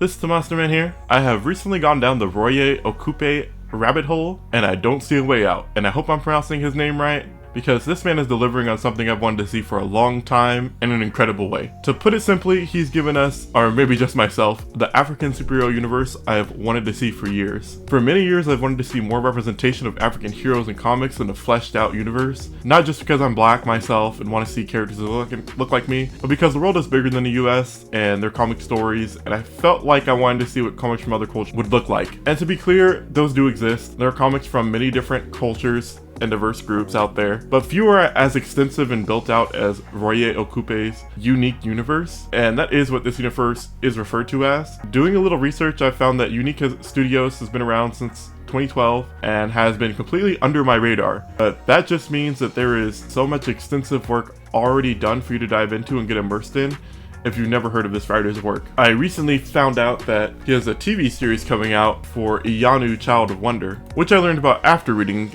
This is the Monster Man here. I have recently gone down the Roye Okupe rabbit hole, and I don't see a way out. And I hope I'm pronouncing his name right, because this man is delivering on something I've wanted to see for a long time in an incredible way. To put it simply, he's given us, or maybe just myself, the African superhero universe I have wanted to see for years. For many years, I've wanted to see more representation of African heroes in comics in a fleshed out universe. Not just because I'm black myself and want to see characters that look like me, but because the world is bigger than the US and their comic stories, and I felt like I wanted to see what comics from other cultures would look like. And to be clear, those do exist. There are comics from many different cultures and diverse groups out there, but few are as extensive and built out as Roye Okupe's YouNeek universe, and that is what this universe is referred to as. Doing a little research, I found that YouNeek Studios has been around since 2012 and has been completely under my radar, but that just means that there is so much extensive work already done for you to dive into and get immersed in if you've never heard of this writer's work. I recently found out that he has a TV series coming out for Ironman Child of Wonder, which I learned about after reading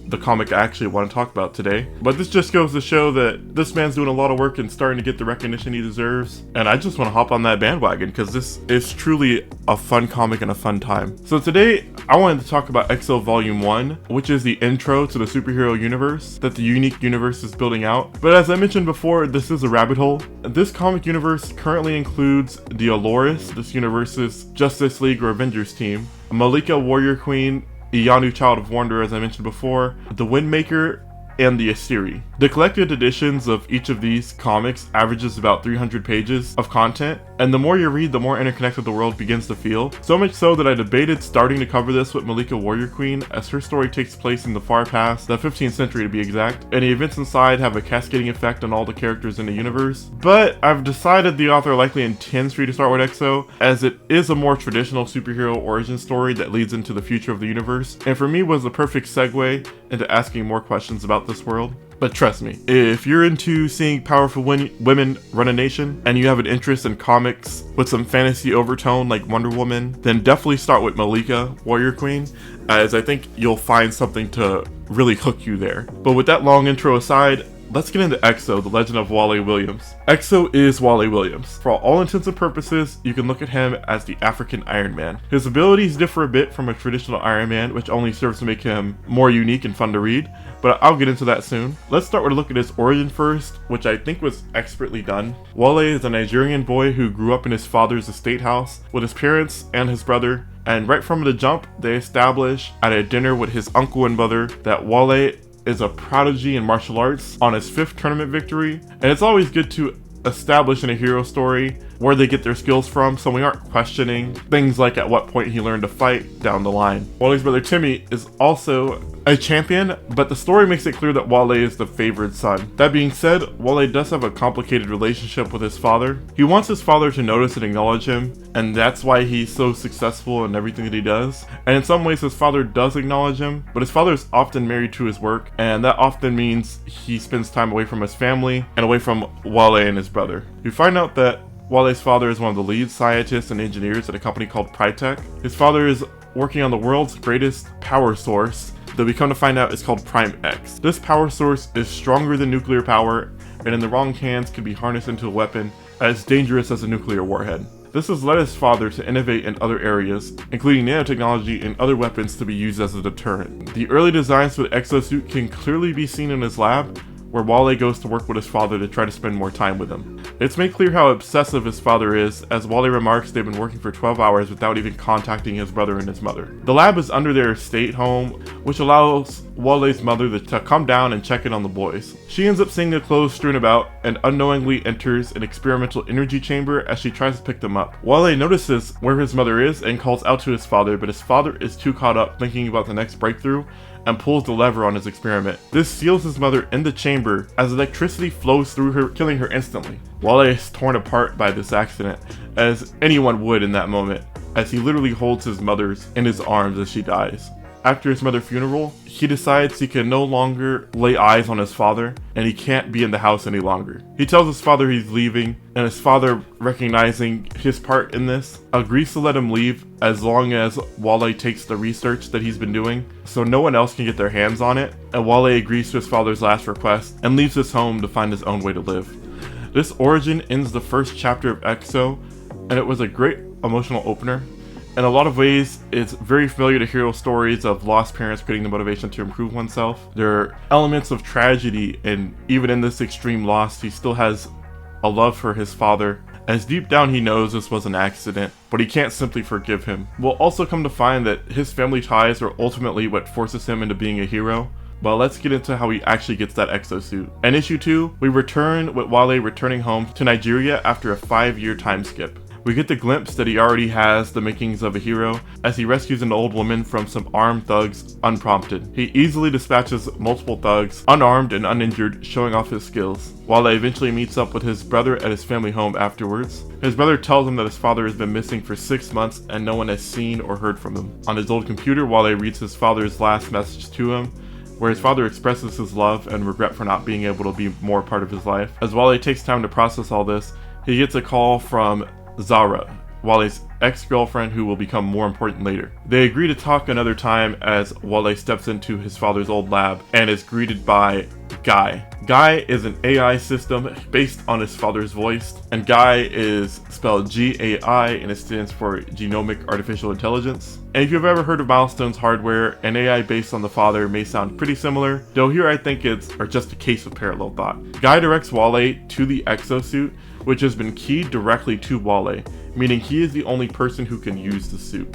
the comic I actually want to talk about today. But this just goes to show that this man's doing a lot of work and starting to get the recognition he deserves, and I just want to hop on that bandwagon because this is truly a fun comic and a fun time. So today I wanted to talk about EXO Volume 1, which is the intro to the superhero universe that the YouNeek universe is building out. But as I mentioned before, this is a rabbit hole. This comic universe currently includes the Aloris, this universe's Justice League or Avengers team, Malika Warrior Queen, Iyanu Child of Wonder, as I mentioned before, the Windmaker, and the Asiri. The collected editions of each of these comics averages about 300 pages of content, and the more you read, the more interconnected the world begins to feel. So much so that I debated starting to cover this with Malika Warrior Queen, as her story takes place in the far past, the 15th century to be exact, and the events inside have a cascading effect on all the characters in the universe. But I've decided the author likely intends for you to start with EXO, as it is a more traditional superhero origin story that leads into the future of the universe, and for me was the perfect segue into asking more questions about this world. But trust me, if you're into seeing powerful women run a nation, and you have an interest in comics with some fantasy overtone like Wonder Woman, then definitely start with Malika Warrior Queen, as I think you'll find something to really hook you there. But with that long intro aside, let's get into EXO, the legend of Wale Williams. EXO is Wale Williams. For all intents and purposes, you can look at him as the African Iron Man. His abilities differ a bit from a traditional Iron Man, which only serves to make him more unique and fun to read, but I'll get into that soon. Let's start with a look at his origin first, which I think was expertly done. Wale is a Nigerian boy who grew up in his father's estate house with his parents and his brother, and right from the jump, they establish at a dinner with his uncle and mother that Wale is a prodigy in martial arts on his 5th tournament victory, and it's always good to establish in a hero story where they get their skills from, so we aren't questioning things like at what point he learned to fight down the line. Wale's brother Timmy is also a champion, but the story makes it clear that Wale is the favored son. That being said, Wale does have a complicated relationship with his father. He wants his father to notice and acknowledge him, and that's why he's so successful in everything that he does. And in some ways his father does acknowledge him, but his father is often married to his work, and that often means he spends time away from his family and away from Wale and his brother. You find out that Wale's father is one of the lead scientists and engineers at a company called Prytech. His father is working on the world's greatest power source that we come to find out is called Prime X. This power source is stronger than nuclear power, and in the wrong hands can be harnessed into a weapon as dangerous as a nuclear warhead. This has led his father to innovate in other areas, including nanotechnology and other weapons to be used as a deterrent. The early designs for the exosuit can clearly be seen in his lab, where Wale goes to work with his father to try to spend more time with him. It's made clear how obsessive his father is, as Wale remarks they've been working for 12 hours without even contacting his brother and his mother. The lab is under their estate home, which allows Wale's mother to come down and check in on the boys. She ends up seeing the clothes strewn about and unknowingly enters an experimental energy chamber as she tries to pick them up. Wale notices where his mother is and calls out to his father, but his father is too caught up thinking about the next breakthrough and pulls the lever on his experiment. This seals his mother in the chamber as electricity flows through her, killing her instantly. Wale is torn apart by this accident, as anyone would in that moment, as he literally holds his mother in his arms as she dies. After his mother's funeral, he decides he can no longer lay eyes on his father, and he can't be in the house any longer. He tells his father he's leaving, and his father, recognizing his part in this, agrees to let him leave as long as Wale takes the research that he's been doing, so no one else can get their hands on it, and Wale agrees to his father's last request, and leaves his home to find his own way to live. This origin ends the first chapter of EXO, and it was a great emotional opener. In a lot of ways, it's very familiar to hero stories of lost parents creating the motivation to improve oneself. There are elements of tragedy, and even in this extreme loss, he still has a love for his father, as deep down he knows this was an accident, but he can't simply forgive him. We'll also come to find that his family ties are ultimately what forces him into being a hero. But let's get into how he actually gets that exosuit. In issue 2, we return with Wale returning home to Nigeria after a 5-year time skip. We get the glimpse that he already has the makings of a hero as he rescues an old woman from some armed thugs unprompted. He easily dispatches multiple thugs, unarmed and uninjured, showing off his skills. Wale eventually meets up with his brother at his family home afterwards. His brother tells him that his father has been missing for 6 months and no one has seen or heard from him. On his old computer, Wale reads his father's last message to him, where his father expresses his love and regret for not being able to be more part of his life. As Wale takes time to process all this, he gets a call from Zara, Wale's ex-girlfriend who will become more important later. They agree to talk another time as Wale steps into his father's old lab and is greeted by Guy. Guy is an AI system based on his father's voice, and Guy is spelled G-A-I and it stands for Genomic Artificial Intelligence. And if you've ever heard of Milestone's hardware, an AI based on the father may sound pretty similar, though here I think it's just a case of parallel thought. Guy directs Wale to the exosuit, which has been keyed directly to Wale, meaning he is the only person who can use the suit.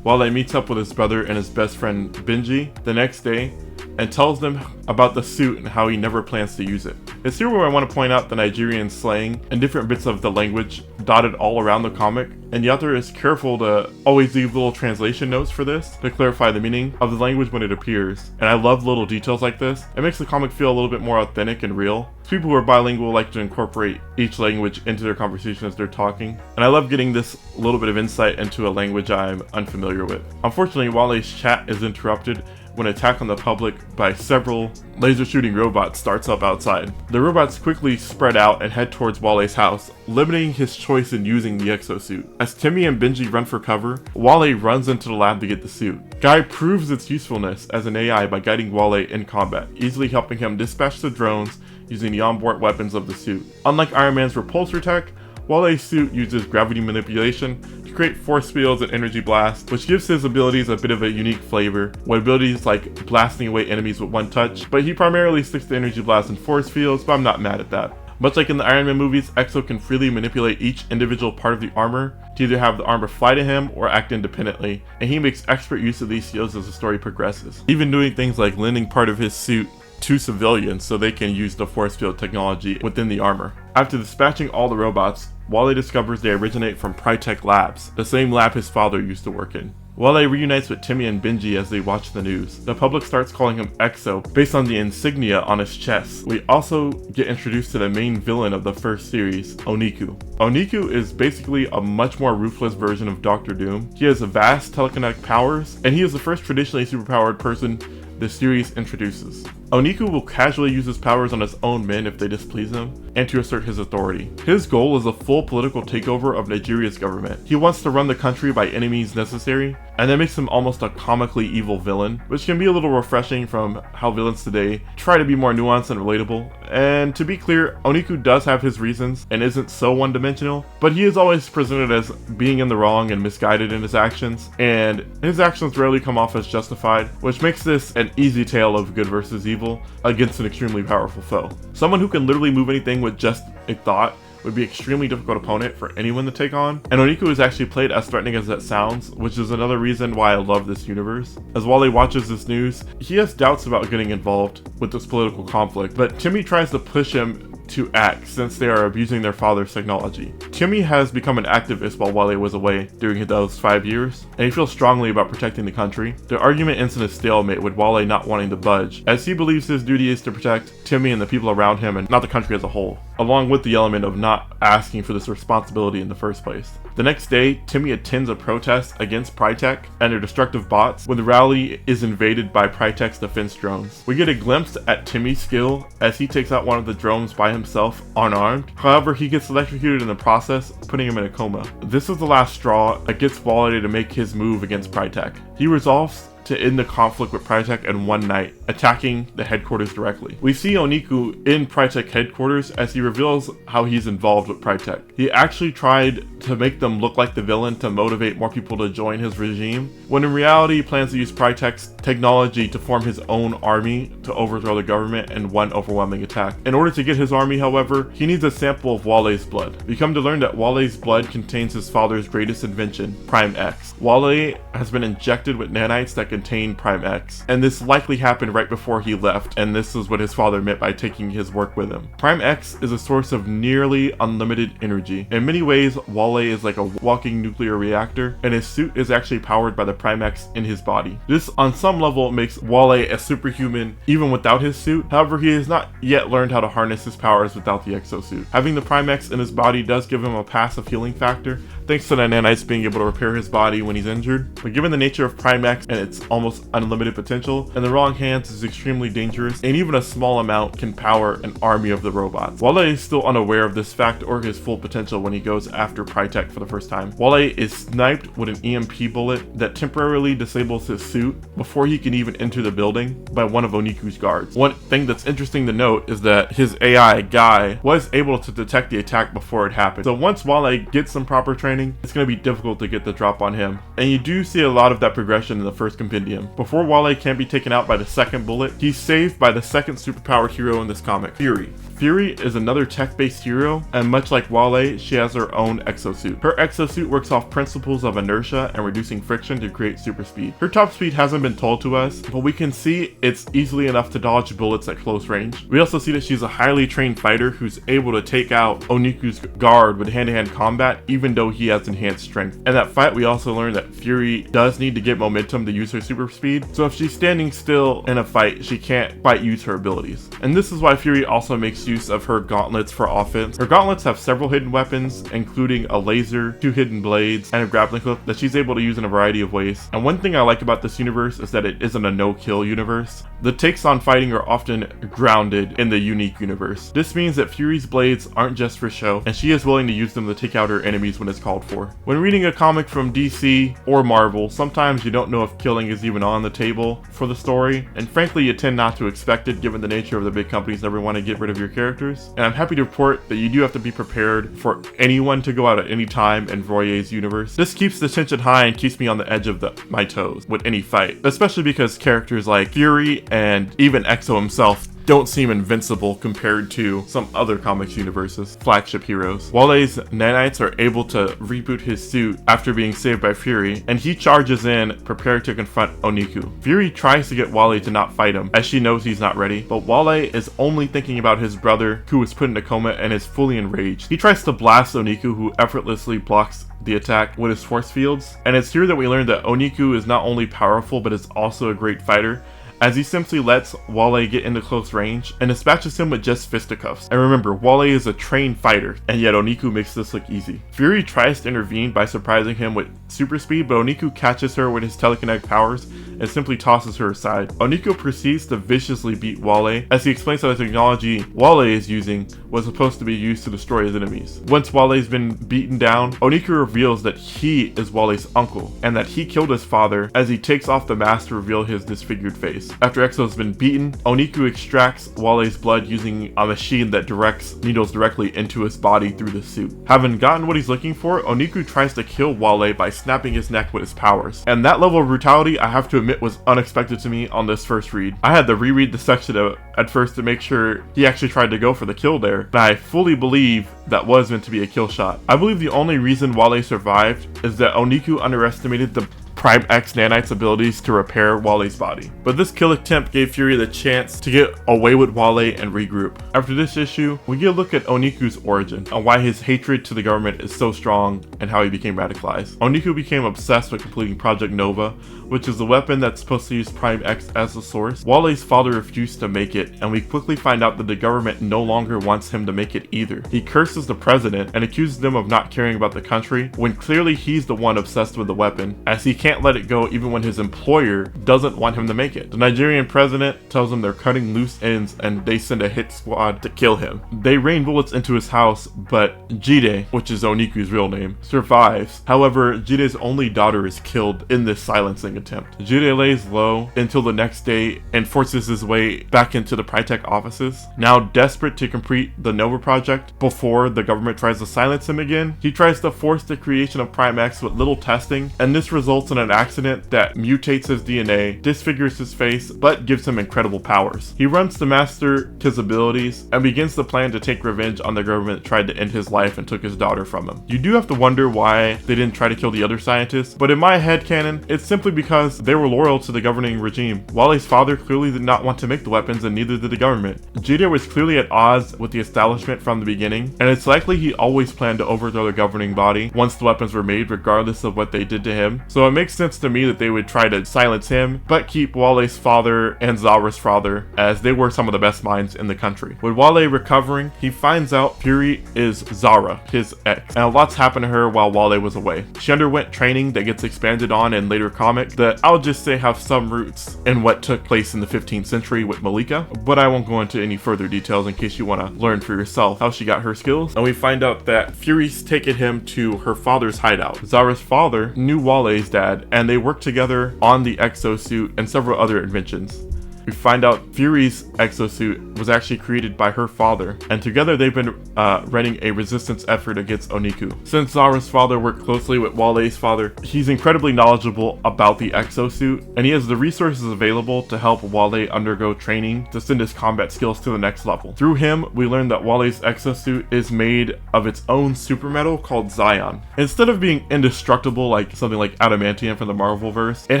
Wale meets up with his brother and his best friend Benji the next day and tells them about the suit and how he never plans to use it. It's here where I want to point out the Nigerian slang and different bits of the language dotted all around the comic, and the author is careful to always leave little translation notes for this to clarify the meaning of the language when it appears, and I love little details like this. It makes the comic feel a little bit more authentic and real. People who are bilingual like to incorporate each language into their conversation as they're talking, and I love getting this little bit of insight into a language I'm unfamiliar with. Unfortunately, Wale's chat is interrupted when an attack on the public by several laser shooting robots starts up outside. The robots quickly spread out and head towards Wale's house, limiting his choice in using the exosuit. As Timmy and Benji run for cover, Wale runs into the lab to get the suit. Guy proves its usefulness as an AI by guiding Wale in combat, easily helping him dispatch the drones using the onboard weapons of the suit. Unlike Iron Man's repulsor tech, Wale's suit uses gravity manipulation to create force fields and energy blasts, which gives his abilities a bit of a unique flavor, with abilities like blasting away enemies with one touch, but he primarily sticks to energy blasts and force fields, but I'm not mad at that. Much like in the Iron Man movies, Exo can freely manipulate each individual part of the armor to either have the armor fly to him or act independently, and he makes expert use of these skills as the story progresses, even doing things like lending part of his suit to civilians so they can use the force field technology within the armor. After dispatching all the robots, Wale discovers they originate from Prytech Labs, the same lab his father used to work in. Wale reunites with Timmy and Benji as they watch the news. The public starts calling him Exo based on the insignia on his chest. We also get introduced to the main villain of the first series, Oniku. Oniku is basically a much more ruthless version of Doctor Doom. He has vast telekinetic powers, and he is the first traditionally superpowered person the series introduces. Oniku will casually use his powers on his own men if they displease him, and to assert his authority. His goal is a full political takeover of Nigeria's government. He wants to run the country by any means necessary, and that makes him almost a comically evil villain, which can be a little refreshing from how villains today try to be more nuanced and relatable. And to be clear, Oniku does have his reasons and isn't so one-dimensional, but he is always presented as being in the wrong and misguided in his actions, and his actions rarely come off as justified, which makes this an easy tale of good versus evil against an extremely powerful foe. Someone who can literally move anything with just a thought would be an extremely difficult opponent for anyone to take on, and Oniku is actually played as threatening as that sounds, which is another reason why I love this universe. As Wale watches this news, he has doubts about getting involved with this political conflict, but Timmy tries to push him to act since they are abusing their father's technology. Timmy has become an activist while Wale was away during those 5 years, and he feels strongly about protecting the country. The argument ends in a stalemate with Wale not wanting to budge, as he believes his duty is to protect Timmy and the people around him and not the country as a whole, along with the element of not asking for this responsibility in the first place. The next day, Timmy attends a protest against Prytech and their destructive bots when the rally is invaded by Prytech's defense drones. We get a glimpse at Timmy's skill as he takes out one of the drones by himself unarmed. However, he gets electrocuted in the process, putting him in a coma. This is the last straw that gets Wale to make his move against Prytech. He resolves to end the conflict with Prytek in one night, attacking the headquarters directly. We see Oniku in Prytek headquarters as he reveals how he's involved with Prytek. He actually tried to make them look like the villain to motivate more people to join his regime, when in reality he plans to use Prytek's technology to form his own army to overthrow the government in one overwhelming attack. In order to get his army, however, he needs a sample of Walle's blood. We come to learn that Walle's blood contains his father's greatest invention, Prime X. Walle has been injected with nanites that contain Prime X, and this likely happened right before he left, and this is what his father meant by taking his work with him. Prime X is a source of nearly unlimited energy. In many ways, Walle is like a walking nuclear reactor, and his suit is actually powered by the Prime X in his body. This, on some level, makes Walle a superhuman even without his suit. However, he has not yet learned how to harness his powers without the exosuit. Having the Prime X in his body does give him a passive healing factor, thanks to the nanites being able to repair his body when he's injured. But given the nature of Prime X and its almost unlimited potential, in the wrong hands is extremely dangerous, and even a small amount can power an army of the robots. Walle is still unaware of this fact or his full potential when he goes after Prytek for the first time. Walle is sniped with an EMP bullet that temporarily disables his suit before he can even enter the building by one of Oniku's guards. One thing that's interesting to note is that his AI, Guy, was able to detect the attack before it happened. So once Walle gets some proper training, it's going to be difficult to get the drop on him. And you do see a lot of that progression in the first compendium. Before Walle can be taken out by the second bullet, he's saved by the second superpowered hero in this comic, Fury. Fury is another tech-based hero, and much like Walle, she has her own exosuit. Her exosuit works off principles of inertia and reducing friction to create super speed. Her top speed hasn't been told to us, but we can see it's easily enough to dodge bullets at close range. We also see that she's a highly trained fighter who's able to take out Oniku's guard with hand-to-hand combat, even though he has enhanced strength. In that fight, we also learn that Fury does need to get momentum to use her super speed, so if she's standing still in a fight, she can't quite use her abilities. And this is why Fury also makes use of her gauntlets for offense. Her gauntlets have several hidden weapons, including a laser, 2 hidden blades, and a grappling hook that she's able to use in a variety of ways. And one thing I like about this universe is that it isn't a no-kill universe. The takes on fighting are often grounded in the YouNeek universe. This means that Fury's blades aren't just for show, and she is willing to use them to take out her enemies when it's called for. When reading a comic from DC or Marvel, sometimes you don't know if killing is even on the table for the story, and frankly you tend not to expect it given the nature of the big companies never want to get rid of your characters. And I'm happy to report that you do have to be prepared for anyone to go out at any time in Roye's universe. This keeps the tension high and keeps me on the edge of my toes with any fight, especially because characters like Fury and even Exo himself don't seem invincible compared to some other comics universes' flagship heroes. Walle's nanites are able to reboot his suit after being saved by Fury, and he charges in, prepared to confront Oniku. Fury tries to get Walle to not fight him, as she knows he's not ready, but Walle is only thinking about his brother, who was put in a coma and is fully enraged. He tries to blast Oniku, who effortlessly blocks the attack with his force fields, and it's here that we learn that Oniku is not only powerful, but is also a great fighter, as he simply lets Walle get into close range and dispatches him with just fisticuffs. And remember, Walle is a trained fighter, and yet Oniku makes this look easy. Fury tries to intervene by surprising him with super speed, but Oniku catches her with his telekinetic powers and simply tosses her aside. Oniku proceeds to viciously beat Walle, as he explains that the technology Walle is using was supposed to be used to destroy his enemies. Once Walle's been beaten down, Oniku reveals that he is Walle's uncle, and that he killed his father, as he takes off the mask to reveal his disfigured face. After Exo's been beaten, Oniku extracts Walle's blood using a machine that directs needles directly into his body through the suit. Having gotten what he's looking for, Oniku tries to kill Walle by snapping his neck with his powers. And that level of brutality, I have to admit, was unexpected to me on this first read. I had to reread the section at first to make sure he actually tried to go for the kill there, but I fully believe that was meant to be a kill shot. I believe the only reason Walle survived is that Oniku underestimated the Prime X nanite's abilities to repair Walle's body. But this kill attempt gave Fury the chance to get away with Walle and regroup. After this issue, we get a look at Oniku's origin and why his hatred to the government is so strong and how he became radicalized. Oniku became obsessed with completing Project Nova, which is the weapon that's supposed to use Prime X as the source. Walle's father refused to make it, and we quickly find out that the government no longer wants him to make it either. He curses the president and accuses them of not caring about the country, when clearly he's the one obsessed with the weapon, as he can't can't let it go even when his employer doesn't want him to make it. The Nigerian president tells him they're cutting loose ends and they send a hit squad to kill him. They rain bullets into his house, but Jide, which is Oniku's real name, survives. However, Jide's only daughter is killed in this silencing attempt. Jide lays low until the next day and forces his way back into the Prytech offices. Now desperate to complete the Nova project before the government tries to silence him again, he tries to force the creation of Prime X with little testing, and this results in an accident that mutates his DNA, disfigures his face, but gives him incredible powers. He runs to master his abilities and begins the plan to take revenge on the government that tried to end his life and took his daughter from him. You do have to wonder why they didn't try to kill the other scientists, but in my headcanon, it's simply because they were loyal to the governing regime. Walle's father clearly did not want to make the weapons, and neither did the government. Jide was clearly at odds with the establishment from the beginning, and it's likely he always planned to overthrow the governing body once the weapons were made, regardless of what they did to him. So it makes sense to me that they would try to silence him, but keep Walle's father and Zara's father, as they were some of the best minds in the country. With Wale recovering, he finds out Fury is Zara, his ex, and a lot's happened to her while Wale was away. She underwent training that gets expanded on in later comics that I'll just say have some roots in what took place in the 15th century with Malika, but I won't go into any further details in case you want to learn for yourself how she got her skills. And we find out that Fury's taken him to her father's hideout. Zara's father knew Wale's dad, and they worked together on the exosuit and several other inventions. We find out Fury's exosuit was actually created by her father, and together they've been running a resistance effort against Oniku. Since Zara's father worked closely with Wale's father, he's incredibly knowledgeable about the exosuit, and he has the resources available to help Wale undergo training to send his combat skills to the next level. Through him, we learn that Wale's exosuit is made of its own super metal called Zion. Instead of being indestructible like something like adamantium from the Marvelverse, it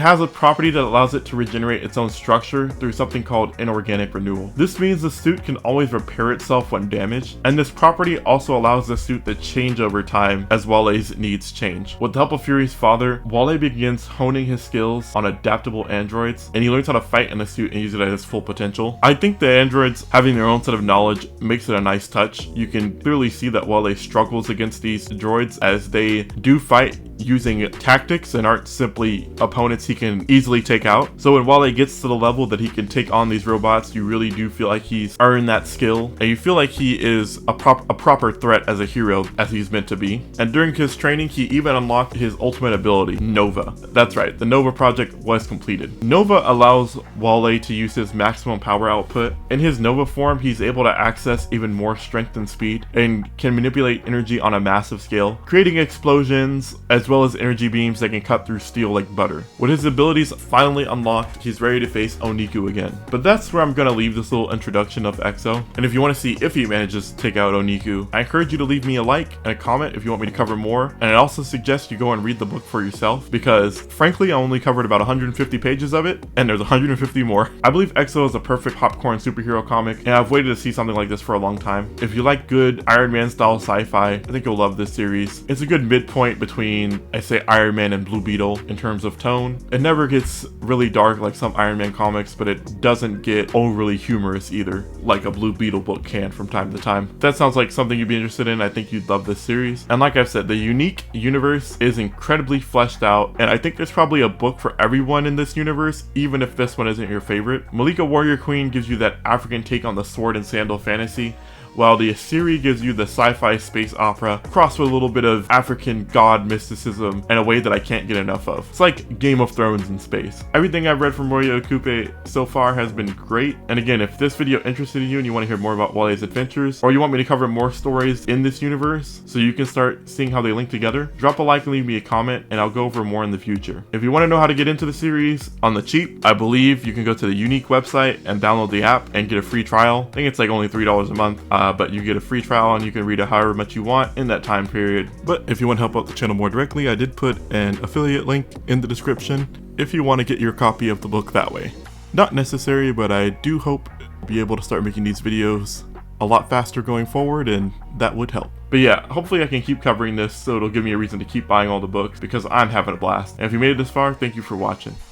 has a property that allows it to regenerate its own structure through something called inorganic renewal. This means the suit can always repair itself when damaged, and this property also allows the suit to change over time as Wale's needs change. With the help of Fury's father, Wale begins honing his skills on adaptable androids, and he learns how to fight in the suit and use it at its full potential. I think the androids having their own set of knowledge makes it a nice touch. You can clearly see that Wale struggles against these droids as they do fight using tactics and aren't simply opponents he can easily take out. So when Wale gets to the level that he can take on these robots, you really do feel like he's earned that skill, and you feel like he is a proper threat as a hero, as he's meant to be. And during his training, he even unlocked his ultimate ability, Nova. That's right, the Nova project was completed. Nova allows Wale to use his maximum power output. In his Nova form, he's able to access even more strength and speed, and can manipulate energy on a massive scale, creating explosions as well as energy beams that can cut through steel like butter. With his abilities finally unlocked, he's ready to face Oniku again. But that's where I'm gonna leave this little introduction of Exo. And if you want to see if he manages to take out Oniku, I encourage you to leave me a like and a comment if you want me to cover more. And I also suggest you go and read the book for yourself, because frankly I only covered about 150 pages of it, and there's 150 more. I believe Exo is a perfect popcorn superhero comic, and I've waited to see something like this for a long time. If you like good Iron Man style sci-fi, I think you'll love this series. It's a good midpoint between, I say, Iron Man and Blue Beetle in terms of tone. It never gets really dark like some Iron Man comics, but it doesn't get overly humorous either, like a Blue Beetle book can from time to time. If that sounds like something you'd be interested in, I think you'd love this series. And like I've said, the YouNeek universe is incredibly fleshed out, and I think there's probably a book for everyone in this universe, even if this one isn't your favorite. Malika Warrior Queen gives you that African take on the sword and sandal fantasy, while the Assyri gives you the sci-fi space opera crossed with a little bit of African god mysticism in a way that I can't get enough of. It's like Game of Thrones in space. Everything I've read from Roye Okupe so far has been great, and again, if this video interested you and you want to hear more about Wale's adventures, or you want me to cover more stories in this universe so you can start seeing how they link together, drop a like and leave me a comment, and I'll go over more in the future. If you want to know how to get into the series on the cheap, I believe you can go to the YouNeek website and download the app and get a free trial. I think it's like only $3 a month. But you get a free trial and you can read it however much you want in that time period. But if you want to help out the channel more directly, I did put an affiliate link in the description if you want to get your copy of the book that way. Not necessary, but I do hope to be able to start making these videos a lot faster going forward, and that would help. But yeah, hopefully I can keep covering this so it'll give me a reason to keep buying all the books, because I'm having a blast. And if you made it this far, thank you for watching.